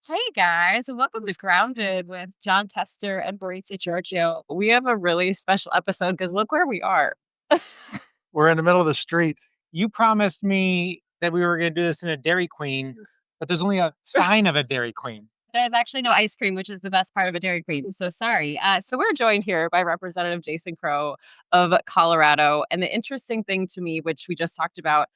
Hey guys, welcome to Grounded with John Tester and Maritza Giorgio. We have a really special episode because look where we are. We're in the middle of the street. You promised me that we were going to do this in a Dairy Queen, but there's only a sign of a Dairy Queen. There's actually no ice cream, which is the best part of a Dairy Queen. So sorry. So we're joined here by Representative Jason Crow of Colorado. And the interesting thing to me, which we just talked about,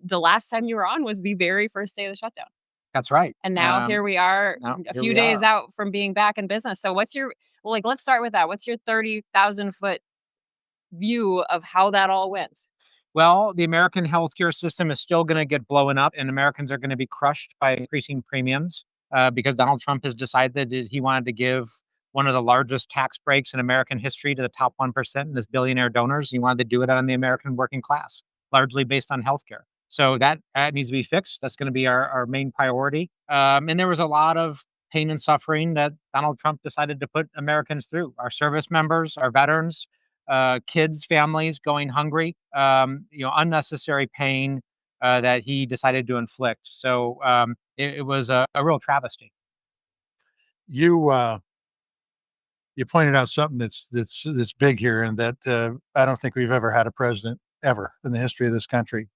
the last time you were on was the very first day of the shutdown. That's right. And now here we are, a few days out from being back in business. So what's your, let's start with that. What's your 30,000 foot view of how that all went? Well, the American healthcare system is still going to get blown up, and Americans are going to be crushed by increasing premiums because Donald Trump has decided that he wanted to give one of the largest tax breaks in American history to the top 1% and his billionaire donors. He wanted to do it on the American working class, largely based on healthcare. So that needs to be fixed. That's going to be our main priority. And there was a lot of pain and suffering that Donald Trump decided to put Americans through. Our service members, our veterans, kids, families going hungry, unnecessary pain that he decided to inflict. So it was a real travesty. You pointed out something that's big here, and that I don't think we've ever had a president ever in the history of this country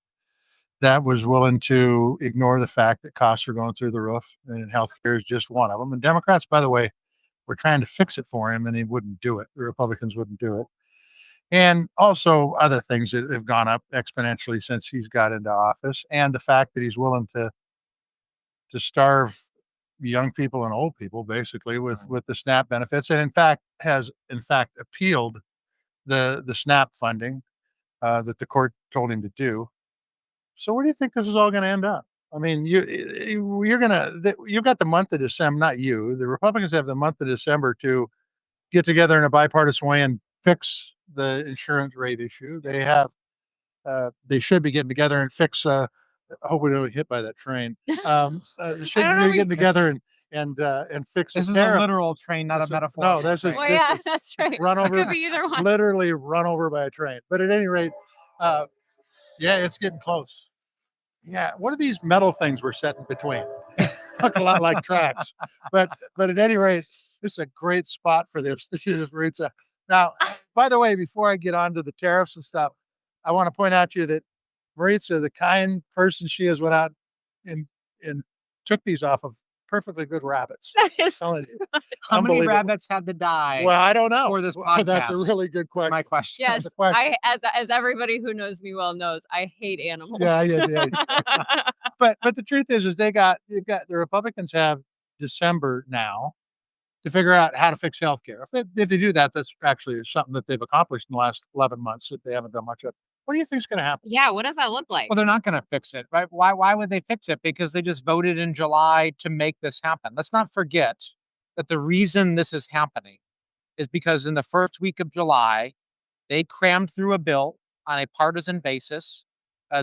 that was willing to ignore the fact that costs are going through the roof, and healthcare is just one of them. And Democrats, by the way, were trying to fix it for him, and he wouldn't do it. The Republicans wouldn't do it. And also other things that have gone up exponentially since he's got into office, and the fact that he's willing to starve young people and old people basically with the SNAP benefits, and has appealed the SNAP funding that the court told him to do. So where do you think this is all going to end up? I mean, you've got the month of December, not you. The Republicans have the month of December to get together in a bipartisan way and fix the insurance rate issue. They should be getting together and fix. Hope we don't get hit by that train. They should be getting together and fix. This is a literal train, not a metaphor. No, that's just that's right. Run over. Could be either one. Literally run over by a train. But at any rate, yeah, it's getting close. Yeah, what are these metal things we're setting between? Look a lot like tracks. But at any rate, this is a great spot for this. Now, by the way, before I get on to the tariffs and stuff, I want to point out to you that Maritza, the kind person she is, went out and took these off of perfectly good rabbits. How many rabbits had to die? Well, I don't know. For this podcast? That's a really good question. My question. Yes, as everybody who knows me well knows, I hate animals. Yeah. But the truth is they've got the Republicans have December now to figure out how to fix healthcare. If they do that, that's actually something that they've accomplished in the last 11 months that they haven't done much of. What do you think is going to happen? Yeah, what does that look like? Well, they're not going to fix it, right? Why would they fix it? Because they just voted in July to make this happen. Let's not forget that the reason this is happening is because in the first week of July, they crammed through a bill on a partisan basis.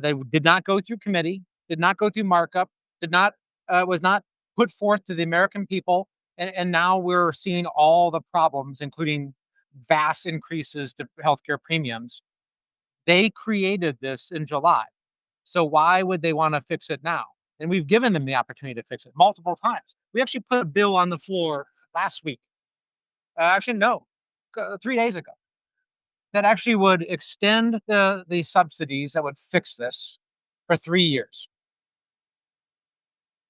They did not go through committee, did not go through markup, was not put forth to the American people. And now we're seeing all the problems, including vast increases to healthcare premiums. They created this in July. So why would they want to fix it now? And we've given them the opportunity to fix it multiple times. We actually put a bill on the floor last week. 3 days ago. That actually would extend the subsidies that would fix this for 3 years.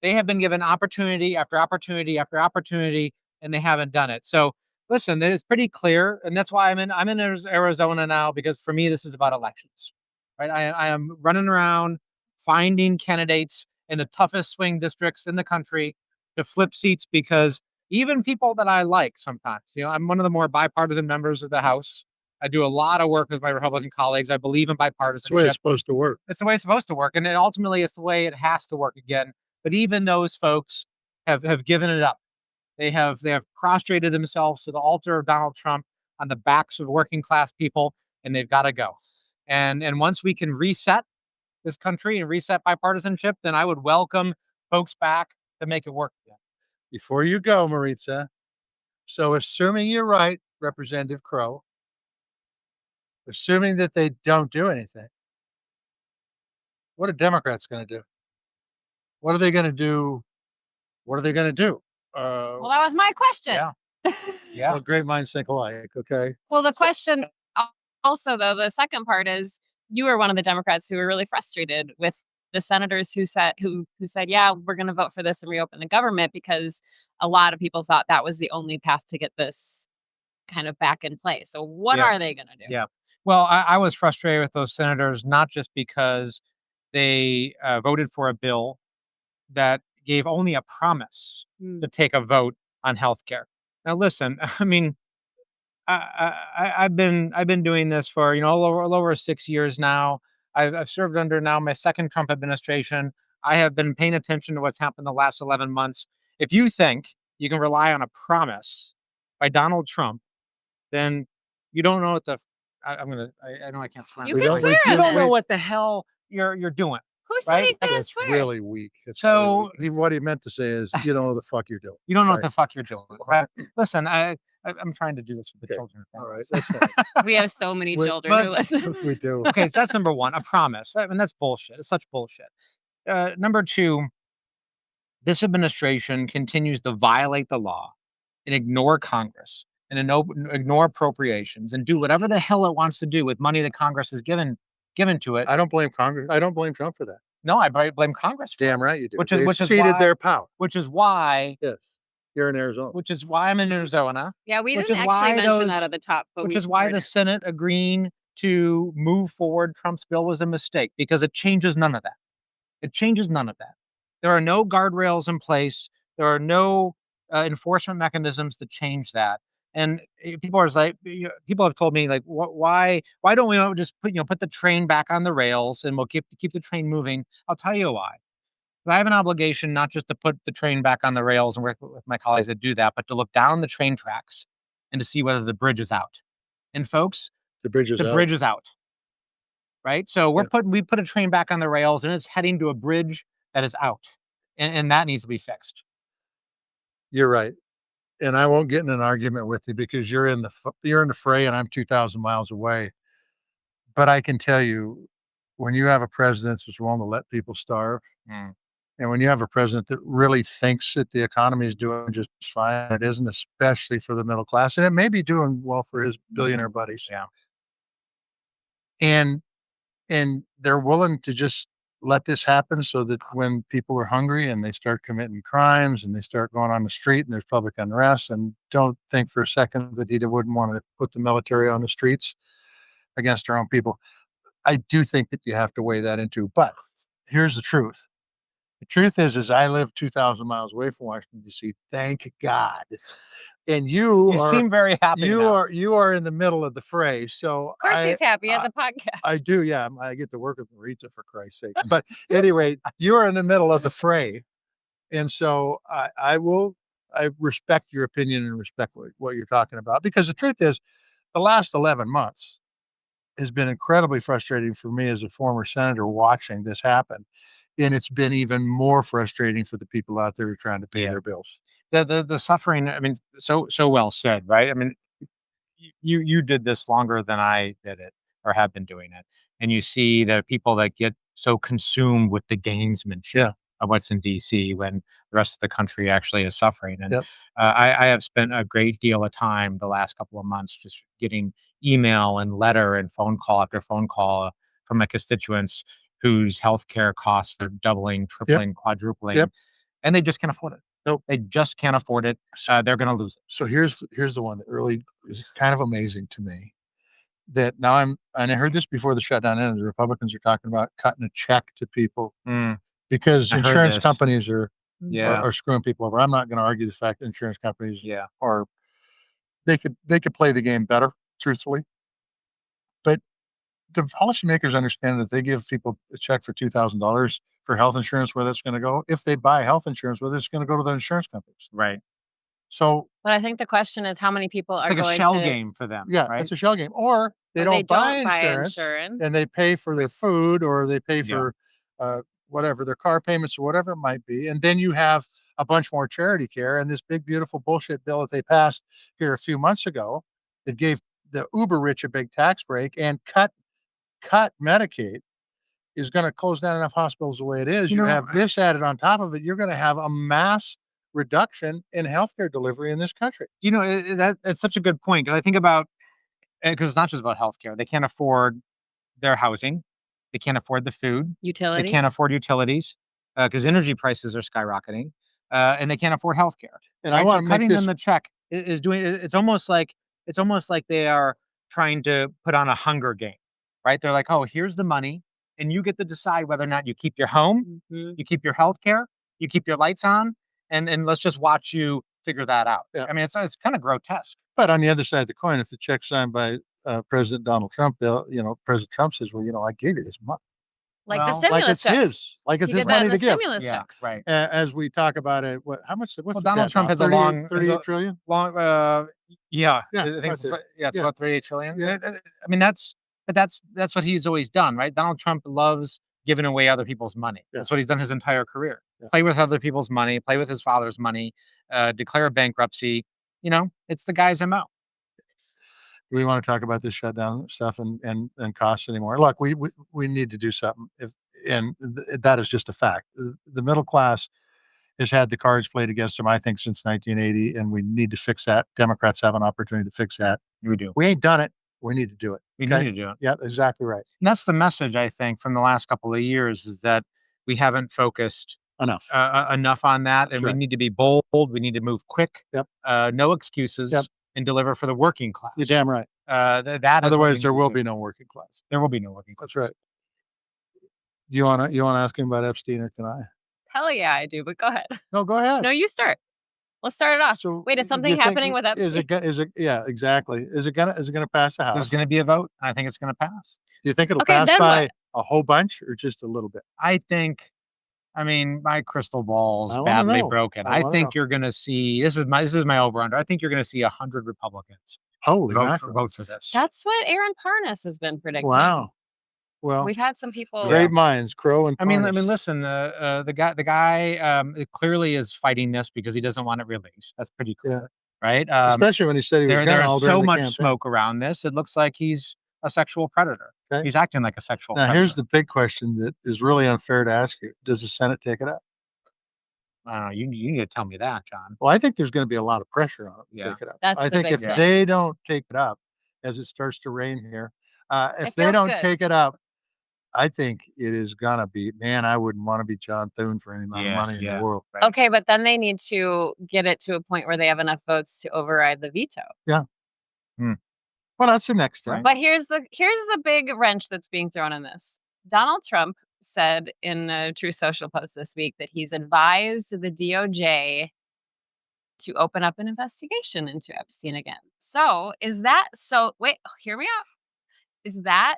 They have been given opportunity after opportunity after opportunity, and they haven't done it. So listen, it's pretty clear, and that's why I'm in Arizona now, because for me this is about elections, right? I am running around finding candidates in the toughest swing districts in the country to flip seats, because even people that I like sometimes, I'm one of the more bipartisan members of the House. I do a lot of work with my Republican colleagues. I believe in bipartisanship. That's the way it's supposed to work. It's the way it's supposed to work, and ultimately it's the way it has to work again. But even those folks have given it up. They have prostrated themselves to the altar of Donald Trump on the backs of working class people, and they've got to go. And once we can reset this country and reset bipartisanship, then I would welcome folks back to make it work again. Before you go, Maritza, so assuming you're right, Representative Crow, assuming that they don't do anything, what are Democrats going to do? What are they going to do What are they going to do? Well, that was my question. Yeah. Yeah. Well, great minds think alike. Okay. Well, the question also, though, the second part is you were one of the Democrats who were really frustrated with the senators who said, yeah, we're going to vote for this and reopen the government because a lot of people thought that was the only path to get this kind of back in play. So what Yeah. are they going to do? Yeah. Well, I was frustrated with those senators, not just because they voted for a bill that gave only a promise to take a vote on health care. Now, listen, I mean, I've been doing this for a little over 6 years now. I've served under now my second Trump administration. I have been paying attention to what's happened the last 11 months. If you think you can rely on a promise by Donald Trump, then you don't know what the I know I can't swear. You can swear You on don't know this. what the hell you're doing. Who said Right? he couldn't That's swear? really weak. It's So- really weak. What he meant to say is, you don't know the fuck you're doing. You don't know what Right. the fuck you're doing. Right? Listen, I'm trying to do this with the Okay. children. All right, that's fine. We have so many Wait, children but- who listen. Yes, we do. Okay, so that's number one, a promise. I mean, that's bullshit. It's such bullshit. Number two, this administration continues to violate the law and ignore Congress and ignore appropriations and do whatever the hell it wants to do with money that Congress has given to it. I don't blame Congress. I don't blame Trump for that. No, I blame Congress for it, Damn right you do. Which is- They which is ceded why- their power. which is why Yes, you're in Arizona. I'm in Arizona. Yeah, we Which didn't is why actually mention those- that at the top. But Which we is why covered the it. Senate agreeing to move forward Trump's bill was a mistake because it changes none of that. It changes none of that. There are no guardrails in place. There are no enforcement mechanisms to change that. And people are like, people have told me like, why don't we just put the train back on the rails and we'll keep the train moving? I'll tell you why. I have an obligation not just to put the train back on the rails and work with my colleagues that do that, but to look down the train tracks and to see whether the bridge is out. And folks, The bridge is the out. bridge is out. Right? So we put a train back on the rails and it's heading to a bridge that is out. And that needs to be fixed. You're right. And I won't get in an argument with you because you're in the fray and I'm 2,000 miles away. But I can tell you, when you have a president who's willing to let people starve, and when you have a president that really thinks that the economy is doing just fine, it isn't, especially for the middle class, and it may be doing well for his billionaire buddies. Yeah. And they're willing to just let this happen so that when people are hungry and they start committing crimes and they start going on the street and there's public unrest, and don't think for a second that he wouldn't want to put the military on the streets against our own people. I do think that you have to weigh that into, but here's the truth. The truth is I live 2,000 miles away from Washington, D.C. Thank God. And you seem very happy. now. you are in the middle of the fray. So Of course, he's happy. He has a podcast. I do, yeah. I get to work with Marita, for Christ's sake. But anyway, you're in the middle of the fray. And so I respect your opinion and respect what you're talking about. Because the truth is, the last 11 months has been incredibly frustrating for me as a former senator watching this happen. And it's been even more frustrating for the people out there who are trying to pay their bills. The suffering, I mean, so well said, right? I mean, you did this longer than I did it or have been doing it. And you see the people that get so consumed with the gamesmanship of what's in DC when the rest of the country actually is suffering. And I have spent a great deal of time the last couple of months just getting email and letter and phone call after phone call from my constituents whose healthcare costs are doubling, tripling, quadrupling, and they just can't afford it. Nope. They just can't afford it. They're going to lose it. So here's the one that really is kind of amazing to me. That now and I heard this before the shutdown ended. The Republicans are talking about cutting a check to people because I heard insurance this. companies are Yeah. are screwing people over. I'm not going to argue the fact that insurance companies Yeah. are they could play the game better, truthfully. But the policymakers understand that they give people a check for $2,000 for health insurance, where that's going to go. If they buy health insurance, whether it's going to go to the insurance companies. Right. So But I think the question is how many people It's are like a going shell to game for them. yeah, Right. it's a shell game. Or they or don't, they buy, don't buy insurance, insurance. and they pay for their food, or they pay Yeah. for whatever their car payments or whatever it might be. And then you have a bunch more charity care, and this big beautiful bullshit bill that they passed here a few months ago that gave the uber rich a big tax break and cut Medicaid is going to close down enough hospitals the way it is. You You know, have this added on top of it. You're going to have a mass reduction in healthcare delivery in this country. You know, that's such a good point. 'Cause I think about, because it's not just about healthcare. They can't afford their housing. They can't afford the food. They Utilities. can't afford utilities because energy prices are skyrocketing, and they can't afford healthcare. And I Right? want So to make cutting this them the check is doing. It's almost like they are trying to put on a hunger game, right? They're like, oh, here's the money, and you get to decide whether or not you keep your home, Mhm. you keep your healthcare, you keep your lights on, and let's just watch you figure that out. Yeah. I mean, it's kind of grotesque. But on the other side of the coin, if the check's signed by President Donald Trump, President Trump says, "Well, I gave you this money, Like the Well, like stimulus it's checks. his, like it's He his did that in money the to give." stimulus Yeah, checks. right. As we talk about it, what's Well, the Donald debt Trump now? has a 38 long, 38 trillion? long, yeah, Yeah, I think that's it. it's Yeah. about 38 trillion. Yeah. I mean, that's what he's always done, right? Donald Trump loves giving away other people's money. Yeah. That's what he's done his entire career. Yeah. Play with other people's money, play with his father's money, declare bankruptcy. It's the guy's MO. We want to talk about this shutdown stuff and costs anymore. Look, we need to do something. That is just a fact. The middle class has had the cards played against them, I think, since 1980, and we need to fix that. Democrats have an opportunity to fix that. We do. We ain't done it. We need to do it. We Okay? need to do it. Yeah, exactly right. And that's the message, I think, from the last couple of years is that we haven't focused Enough. enough on that, and That's we right. need to be bold. We need to move quick. Yep. No excuses. Yep. And deliver for the working class. You're damn right. That is what we Otherwise, there need will to be do. no working class. There will be no working class. That's right. Do you wanna ask him about Epstein, or can I? Hell yeah, I do. But go ahead. No, go ahead. No, you start. Let's start it off. So, Wait, is do something you think happening with is Epstein? it go- is it yeah, exactly. Is it gonna pass the House? There's going to be a vote. I think it's going to pass. Do you think it'll Okay, pass then by what? a whole bunch or just a little bit? I mean, my crystal ball's I wanna badly know. broken. I I wanna think know. you're going to see. This is my over under. I think you're going to see 100 Republicans Holy mackerel. vote for this. That's what Aaron Parnas has been predicting. Wow. Well, We've had some people. great minds, Crow and I mean, Parnas. listen. The guy clearly is fighting this because he doesn't want it released. That's pretty clear, right? Especially when he said he was gonna all There's during so the much campaign. smoke around this. It looks like he's a sexual predator. Okay. He's acting like a sexual Now, predator. here's the big question that is really unfair to ask you. Does the Senate take it up? I don't know. You need to tell me that, John. Well, I think there's gonna be a lot of pressure on them to Yeah. take it up. That's I the think big if thing. they don't take it up, as it starts to rain here, if It they feels don't good. take it up, I think it is gonna be, man, I wouldn't wanna be John Thune for any amount of money in the world. Right. Okay, but then they need to get it to a point where they have enough votes to override the veto. Well, that's the next thing. Right. But here's the big wrench that's being thrown in this. Donald Trump said in a True Social post this week that he's advised the DOJ to open up an investigation into Epstein again. So wait, hear me out. Is that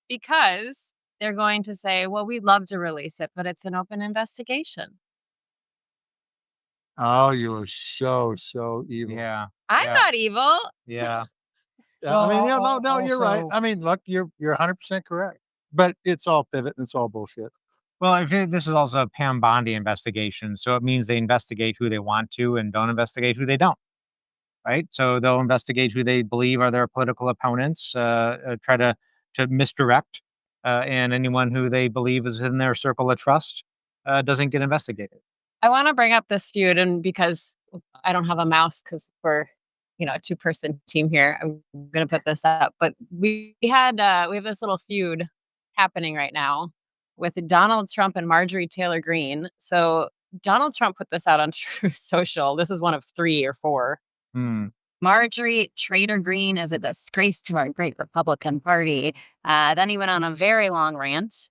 because they're going to say, well, we'd love to release it, but it's an open investigation? Oh, you are so evil. Yeah. I'm Yeah. not evil. Yeah. Yeah, I mean, Well, no, you're right. also- I mean, look, you're 100% correct. But it's all pivot and it's all bullshit. Well, this is also a Pam Bondi investigation, so it means they investigate who they want to and don't investigate who they don't. Right? So they'll investigate who they believe are their political opponents, try to misdirect, and anyone who they believe is in their circle of trust doesn't get investigated. I want to bring up this feud, and because I don't have a mouse because we're a two-person team here, I'm going to put this up. But we have this little feud happening right now with Donald Trump and Marjorie Taylor Green. So Donald Trump put this out on True Social. This is one of 3 or 4. Marjorie Taylor Green is a disgrace to our great Republican Party. Then he went on a very long rant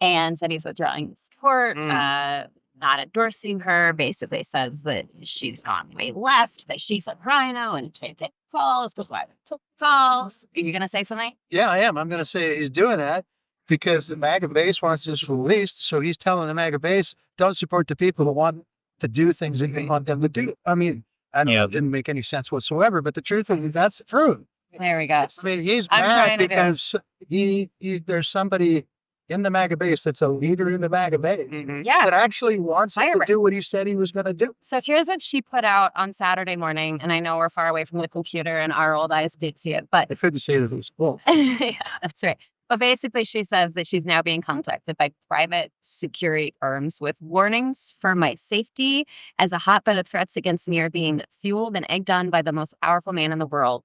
and said he's withdrawing his support, not endorsing her, basically says that she's gone way left, that she's a rhino and can't take falls, because why took falls. Are you going to say something? Yeah, I am. I'm going to say he's doing that because the MAGA base wants this released. So he's telling the MAGA base, don't support the people who want to do things that they want them to do. I mean, I know it didn't make any sense whatsoever, but the truth is that's the truth. There we go. I mean, he's I'm mad trying to because there's somebody in the MAGA base that's a leader in the MAGA base Yeah. that actually wants him to Firebrand. do what he said he was going to do. So here's what she put out on Saturday morning, and I know we're far away from the computer and our old eyes did see it, but I couldn't say it if it was close. yeah, that's right. But basically, she says that she's now being contacted by private security firms with warnings for my safety as a hotbed of threats against me are being fueled and egged on by the most powerful man in the world.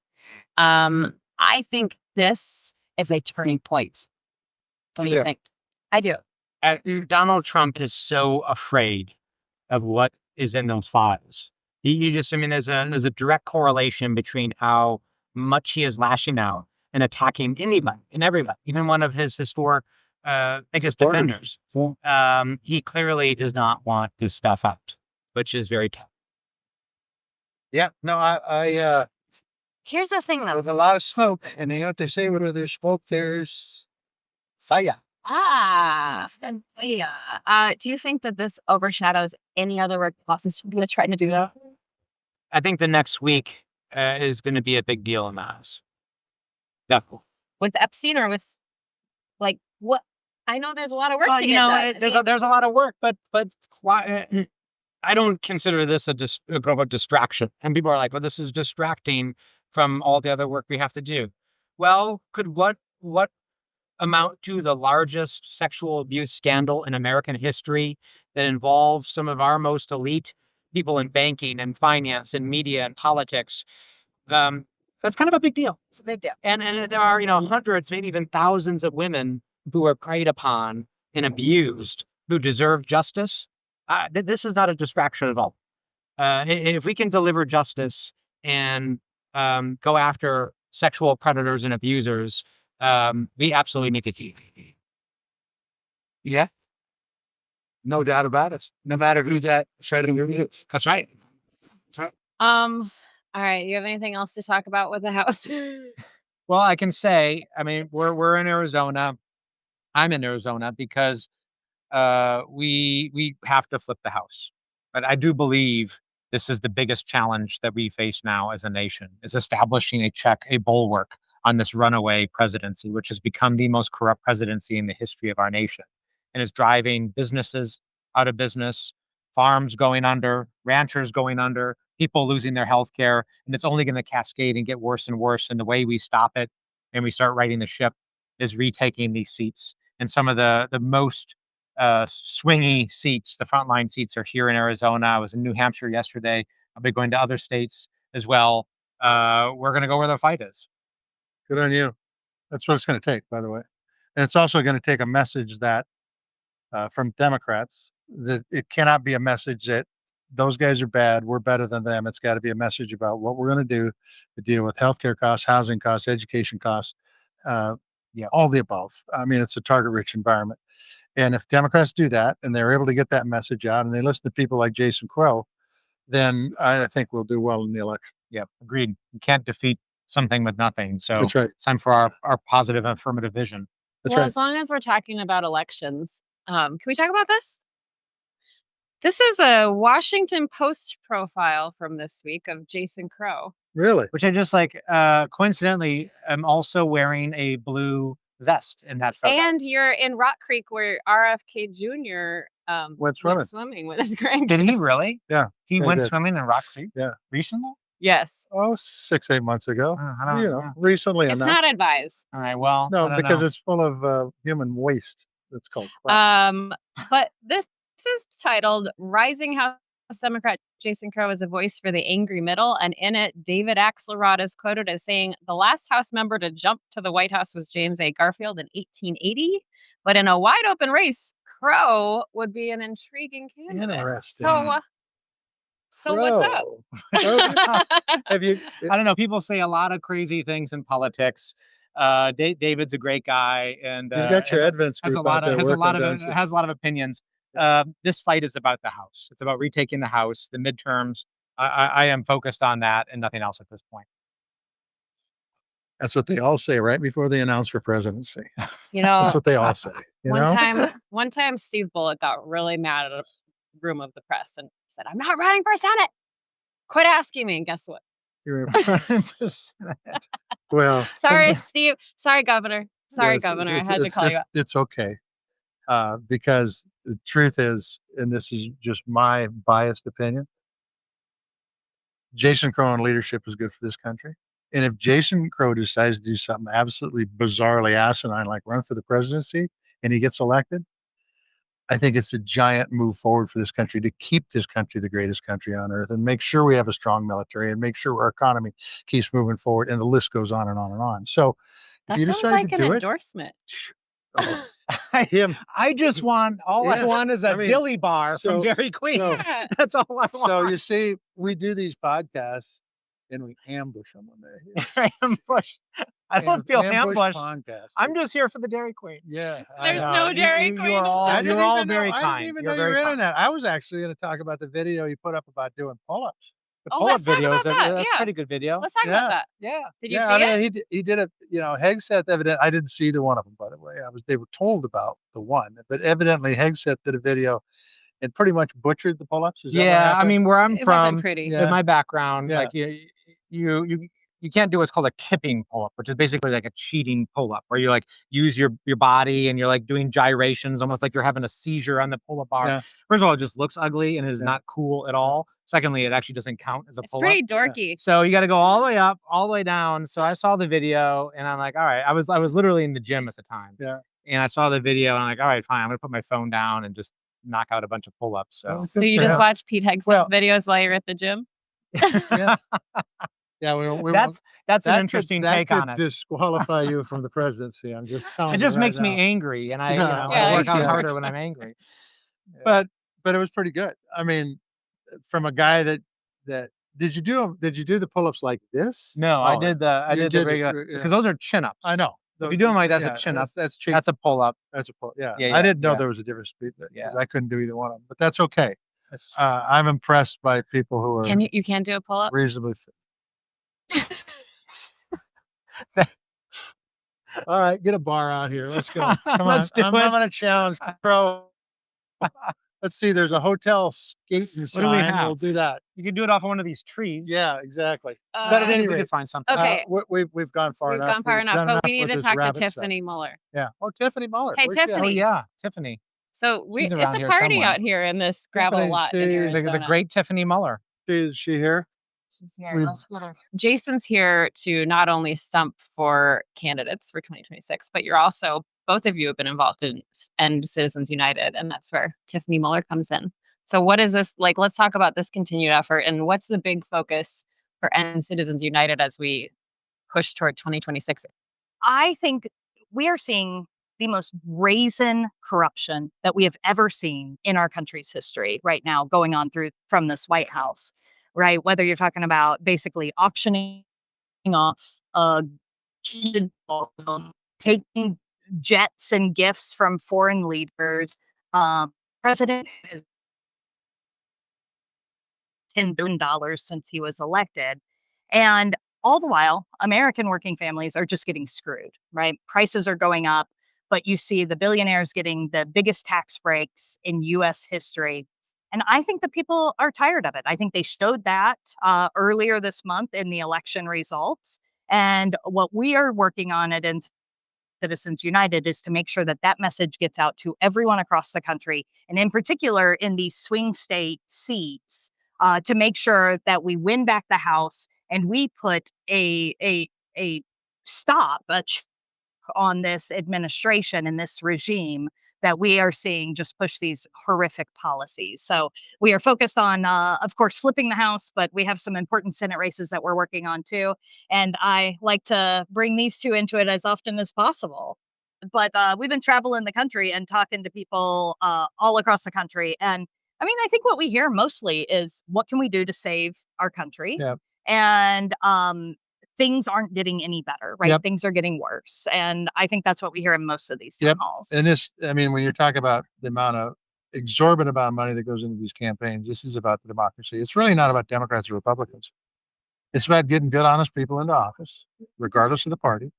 I think this is a turning point. What do you think? I do. Donald Trump is so afraid of what is in those files. There's a direct correlation between how much he is lashing out and attacking anybody and everybody, even one of his historic, biggest defenders. He clearly does not want this stuff out, which is very tough. Yeah, no, I Here's the thing, though. there's a lot of smoke, and you know what they say: where there's smoke, there's fire. Do you think that this overshadows any other work process you're going to try to do that? I think the next week is going to be a big deal in the House. Definitely. With Epstein or with, like, what? I know there's a lot of work Well, to get done. there's a lot of work, but why? I don't consider this a distraction. And people are like, well, this is distracting from all the other work we have to do. Well, could what amount to the largest sexual abuse scandal in American history that involves some of our most elite people in banking and finance and media and politics? That's kind of a big deal. It's a big deal. And there are, hundreds, maybe even thousands of women who are preyed upon and abused who deserve justice. This is not a distraction at all. If we can deliver justice and go after sexual predators and abusers, we absolutely need to do it. Yeah. No doubt about it. No matter who that shredding is. That's right. All right. You have anything else to talk about with the House? Well, I can say, we're in Arizona. I'm in Arizona because we have to flip the House. But I do believe this is the biggest challenge that we face now as a nation, is establishing a bulwark on this runaway presidency, which has become the most corrupt presidency in the history of our nation and is driving businesses out of business, farms going under, ranchers going under, people losing their health care. And it's only going to cascade and get worse and worse. And the way we stop it and we start righting the ship is retaking these seats. And some of the most swingy seats, the frontline seats, are here in Arizona. I was in New Hampshire yesterday. I'll be going to other states as well. We're going to go where the fight is. Good on you. That's what it's going to take, by the way. And it's also going to take a message that from Democrats, that it cannot be a message that those guys are bad, we're better than them. It's got to be a message about what we're going to do to deal with healthcare costs, housing costs, education costs, all the above. I mean, it's a target-rich environment. And if Democrats do that and they're able to get that message out and they listen to people like Jason Crow, then I think we'll do well in the election. Yeah, agreed. You can't defeat something with nothing. So That's right. it's time for our positive and affirmative vision. That's well, right. as long as we're talking about elections, can we talk about this? This is a Washington Post profile from this week of Jason Crow. Really? Which I just coincidentally, I'm also wearing a blue vest in that photo. And you're in Rock Creek where RFK Jr. Went swimming with his grandkids. Did he really? Yeah. He I went did. swimming in Rock Creek? Yeah. Recently? Yes. Oh, 6-8 months ago. I don't know. Recently It's enough. not advised. All right, well. No, I don't because know. it's full of human waste. It's called crap. But this is titled Rising House Democrat Jason Crow is a voice for the angry middle. And in it, David Axelrod is quoted as saying, the last House member to jump to the White House was James A. Garfield in 1880. But in a wide open race, Crow would be an intriguing candidate. Interesting. So what's up? Have you? I don't know. People say a lot of crazy things in politics. David's a great guy, and You've got your Advents has group a lot out there of has a lot working, of don't you? has a lot of opinions. This fight is about the House. It's about retaking the House, the midterms. I am focused on that and nothing else at this point. That's what they all say right before they announce for presidency. You know, That's what they all say. You know? one time Steve Bullock got really mad at a room of the press and said, I'm not running for Senate. Quit asking me. And guess what? You're well, Sorry, Steve. Sorry, Governor. Sorry, yes, Governor. I had to call you out. It's okay. Because the truth is, and this is just my biased opinion, Jason Crow in leadership is good for this country. And if Jason Crow decides to do something absolutely bizarrely asinine, like run for the presidency, and he gets elected, I think it's a giant move forward for this country to keep this country the greatest country on earth and make sure we have a strong military and make sure our economy keeps moving forward. And the list goes on and on and on. So if That you sounds decide like to an do it, endorsement. oh, I just want all I Yeah. want is a I mean, dilly bar so- from Dairy Queen. so- That's all I want. so you see, we do these podcasts and we ambush them when they're here. Ambush. I don't feel ambushed. Podcast. I'm just here for the Dairy Queen. Yeah. There's I no know. Dairy You Queen, are it's all, just- you're all even know- very I kind. didn't even You're know you very were kind. into that. I was actually going to talk about the video you put up about doing pull-ups. The Oh, pull-up let's talk video about is that, that's a yeah. pretty good video. Let's talk about that. Yeah. Did you Yeah, see I it? mean, he did it. You know, Hegseth evident. I didn't see the one of them, by the way. They were told about the one, but evidently Hegseth did a video and pretty much butchered the pull-ups. Is that what Yeah, I happened? mean, where I'm It wasn't from, pretty. Yeah. in my background, Yeah. like you can't do what's called a kipping pull-up, which is basically like a cheating pull-up, where you like use your body and you're like doing gyrations, almost like you're having a seizure on the pull-up bar. Yeah. First of all, it just looks ugly and is Yeah. not cool at all. Secondly, it actually doesn't count as a It's pull-up. pretty dorky. So you got to go all the way up, all the way down. So I saw the video and I'm like, all right. I was literally in the gym at the time. Yeah. And I saw the video and I'm like, all right, fine. I'm gonna put my phone down and just knock out a bunch of pull-ups. So Well, So good you for just him. watch Pete Hegseth's Well- videos while you're at the gym? Yeah. Yeah, we that's that an could- interesting that take could on it. disqualify you from the presidency. I'm just telling It you just right makes me now. angry, and I, Yeah, I work out yeah. harder when I'm angry. But it was pretty good. I mean, from a guy that did you do the pull-ups like this? No, I Oh, did the you did the it, regular yeah. because those are chin ups. I know. If you do them like that's Yeah, a chin up. That's cheap. That's a pull up. That's a pull. Yeah. Yeah, I didn't know yeah. there was a difference because Yeah. I couldn't do either one of them. But that's okay. That's- I'm impressed by people who are You can't do a pull up? reasonably fit. All right, get a bar out here. Let's go. Come Let's on. do I'm it. going to challenge Crow. Let's see. There's a hotel skating sign. do we have? We'll do that. You can do it off of one of these trees. Yeah, exactly. Uh, But at any we rate, could find something. Okay. we've gone far We've enough. gone far We've enough, done but we need with to this talk to rabbit stuff. Tiffany Muller. Yeah. Oh, Tiffany Muller. Hey, Where's she at? Oh Tiffany. yeah, Tiffany, So She's it's around a here party somewhere. out here in this gravel Tiffany, lot in she- Arizona. the great Tiffany Muller. Is she here? She's here. We've- Let's get her. Jason's here to not only stump for candidates for 2026, but both of you have been involved in End Citizens United, and that's where Tiffany Muller comes in. So what is this like? Let's talk about this continued effort and what's the big focus for End Citizens United as we push toward 2026? I think we are seeing the most brazen corruption that we have ever seen in our country's history right now going on from this White House, right? Whether you're talking about basically auctioning off taking jets and gifts from foreign leaders. President has $10 billion since he was elected. And all the while, American working families are just getting screwed, right? Prices are going up, but you see the billionaires getting the biggest tax breaks in US history. And I think the people are tired of it. I think they showed that earlier this month in the election results. And what we are working on at Citizens United is to make sure that that message gets out to everyone across the country, and in particular in these swing state seats, to make sure that we win back the House and we put a stop on this administration and this regime that we are seeing just push these horrific policies. So we are focused on, of course, flipping the House, but we have some important Senate races that we're working on too. And I like to bring these two into it as often as possible. But we've been traveling the country and talking to people all across the country. And I mean, I think what we hear mostly is what can we do to save our country? Yeah. And things aren't getting any better, right? Yep. Things are getting worse. And I think that's what we hear in most of these town Yep. halls. And this, I mean, when you're talking about the exorbitant amount of money that goes into these campaigns, this is about the democracy. It's really not about Democrats or Republicans. It's about getting good, honest people into office, regardless of the party,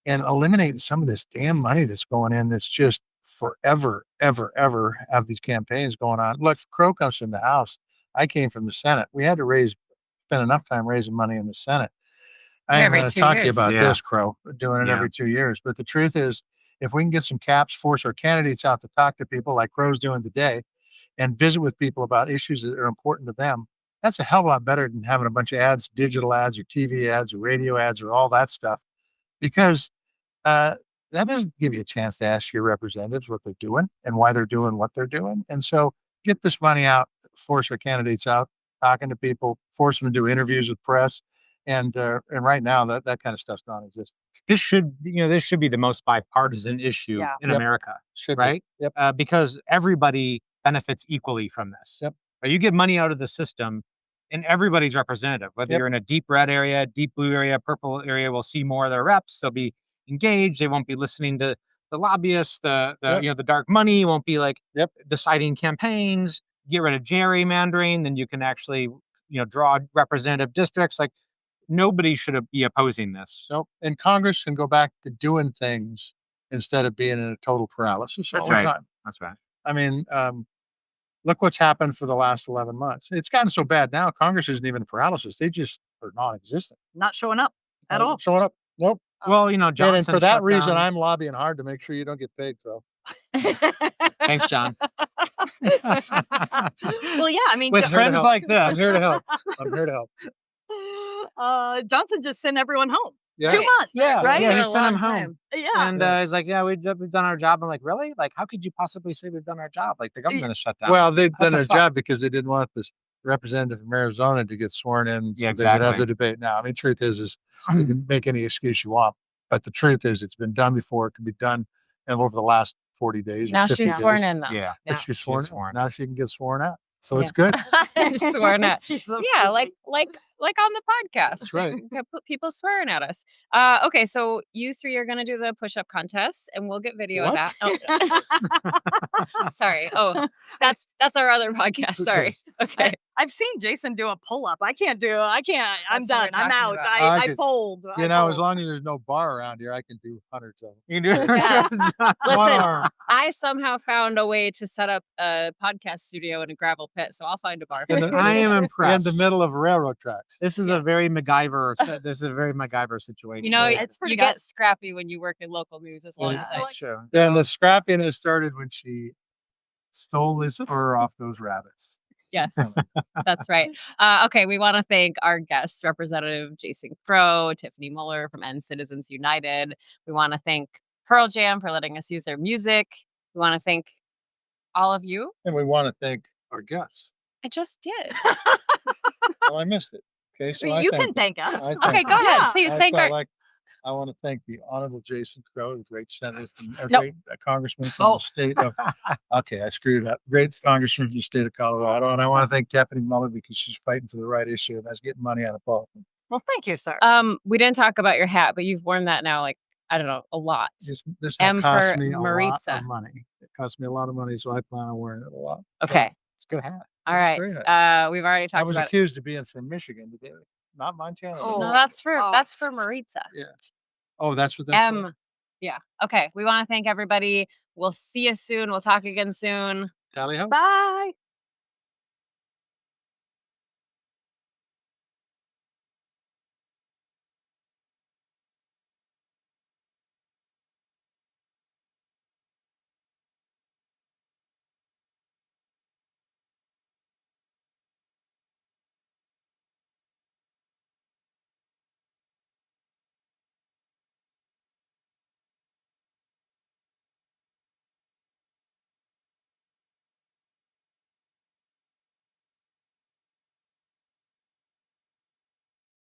and eliminating some of this damn money that's going in that's just forever, ever have these campaigns going on. Look, Crow comes from the House. I came from the Senate. We had to spend enough time raising money in the Senate. I am Every going to 2 talk to you years. about Yeah. this, Crow, doing it Yeah. every 2 years. But the truth is, if we can get some caps, force our candidates out to talk to people like Crow's doing today, and visit with people about issues that are important to them, That's a hell of a lot better than having a bunch of ads, digital ads or TV ads or radio ads or all that stuff, because that doesn't give you a chance to ask your representatives what they're doing and why they're doing what they're doing. And so get this money out, force our candidates out, talking to people, force them to do interviews with press. And right now that kind of stuff's non-existent. This should be the most bipartisan issue Yeah. in Yep. America, Should be. right? Yep. Because everybody benefits equally from this. Yep. You get money out of the system, and everybody's representative. Whether Yep. you're in a deep red area, deep blue area, purple area, will see more of their reps. They'll be engaged. They won't be listening to the lobbyists. The Yep. the dark money won't be like Yep. deciding campaigns. Get rid of gerrymandering, then you can actually draw representative districts. Like, nobody should be opposing this. So, and Congress can go back to doing things instead of being in a total paralysis all That's the right. time. That's right. I mean, look what's happened for the last 11 months. It's gotten so bad now, Congress isn't even a paralysis. They just are non-existent. Not showing up at all. Showing up. Nope. Well, Johnson And for that shut reason, down- I'm lobbying hard to make sure you don't get paid, so. Thanks, John. Well, yeah, I mean, With here to friends help. like I'm this, here to help. I'm here to help. Johnson just sent everyone home. Yeah. 2 months, Yeah, right? yeah, For he a sent him long home. time. Yeah. And he's like, "Yeah, we've done our job." I'm like, "Really? Like, how could you possibly say we've done our job? Like, the government is shut down." Well, they've done the their fuck? job because they didn't want this representative from Arizona to get sworn in. So Yeah, they would have exactly. the debate now. I mean, truth is you can make any excuse you want, but the truth is it's been done before. It can be done over the last 40 days. Or Now 50 she's days. sworn in, though. yeah, Yeah. She's sworn. sworn. Now she can get sworn out. So Yeah. it's good. She's sworn at. She's the- Yeah, like on the podcast. That's right. We have people swearing at us. Okay, so you three are gonna do the push-up contest, and we'll get video What? of that. Oh. Sorry. Oh, that's our other podcast. Sorry. Okay. I've seen Jason do a pull-up. I can't do it. I'm That's what done. we're I'm talking out. about. I I could- fold. You I know, fold. as long as there's no bar around here, I can do hundreds of them. You do. Yeah. One Listen, arm. I somehow found a way to set up a podcast studio in a gravel pit, so I'll find a bar. In the- I am in impressed. the middle of railroad tracks. This is a very MacGyver. This is a very MacGyver situation. You know, It's pretty you good. get scrappy when you work in local news. As long Yeah. as I that's true. And the scrappiness started when she stole his fur off those rabbits. Yes, that's right. Okay, we want to thank our guests, Representative Jason Crow, Tiffany Muller from End Citizens United. We want to thank Pearl Jam for letting us use their music. We want to thank all of you. And we want to thank our guests. I just did. Oh, I missed it. Okay, so I You thank can thank us. I Okay, thank go you. ahead. Yeah. Please I thank felt our. like I want to thank the Honorable Jason Crow, a great senator from a Nope. great congressman from Oh. the state of. Okay, I screwed it up. Great congressman from the state of Colorado, and I want to thank Tiffany Muller because she's fighting for the right issue and that's getting money out of politics. Well, thank you, sir. We didn't talk about your hat, but you've worn that now, like, I don't know, a lot. This M hat cost for me a lot Maritza. of money. It cost me a lot of money, so I plan on wearing it a lot. Okay. It's a good hat. All That's right. great. We've already I talked was about it. accused of being from Michigan today, not Montana. Oh. No, but- that's for Oh. Maritza. Oh, that's what that's for? Yeah. Okay. We want to thank everybody. We'll see you soon. We'll talk again soon. Tally ho. Bye.